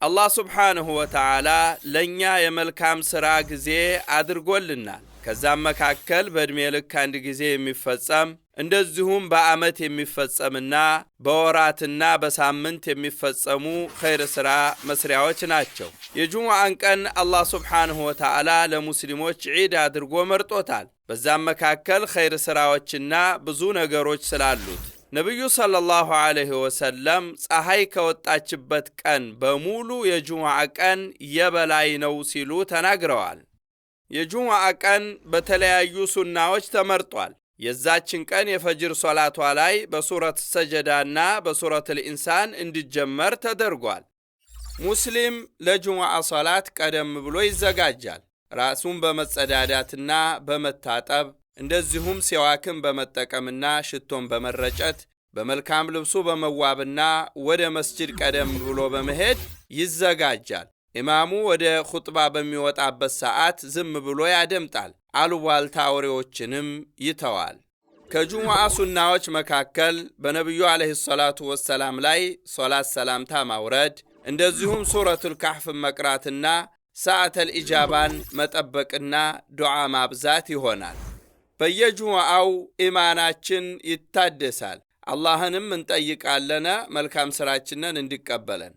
አላህ ሱብሓነሁ ወተዓላ ለኛ የመልካም ሥራ ጊዜ አድርጎልናል። ከዛም መካከል በእድሜ ልክ አንድ ጊዜ የሚፈጸም እንደዚሁም በአመት የሚፈጸምና በወራትና በሳምንት የሚፈጸሙ ኸይር ሥራ መስሪያዎች ናቸው። የጁሙዓን ቀን አላህ ሱብሓነሁ ወተዓላ ለሙስሊሞች ዒድ አድርጎ መርጦታል። በዛም መካከል ኸይር ሥራዎችና ብዙ ነገሮች ስላሉት ነብዩ ሰለላሁ ዐለይሂ ወሰለም ፀሐይ ከወጣችበት ቀን በሙሉ የጁሙዓ ቀን የበላይ ነው ሲሉ ተናግረዋል። የጁሙዓ ቀን በተለያዩ ሱናዎች ተመርጧል። የዛችን ቀን የፈጅር ሶላቷ ላይ በሱረት ሰጀዳና በሱረት الانسان እንዲጀመር ተደርጓል። ሙስሊም ለጁሙዓ ሶላት ቀደም ብሎ ይዘጋጃል። ራሱን በመጸዳዳትና በመታጠብ እንደዚሁም ሲዋክን በመጠቀምና ሽቶን በመረጨት በመልካም ልብሱ በመዋብና ወደ መስጂድ ቀደም ብሎ በመሄድ ይዘጋጃል። ኢማሙ ወደ ኹጥባ በሚወጣበት ሰዓት ዝም ብሎ ያደምጣል። አሉባልታ ወሬዎችንም ይተዋል። ከጁሙዓ ሱናዎች መካከል በነብዩ አለይሂ ሰላቱ ወሰላም ላይ ሶላት ሰላምታ ማውረድ እንደዚሁም ሱረቱል ካህፍ መቅራትና ሰዓተል ኢጃባን መጠበቅና ዱዓ ማብዛት ይሆናል። በየጁሙዓው ኢማናችን ይታደሳል። አላህንም እንጠይቃለን መልካም ስራችንን እንዲቀበለን።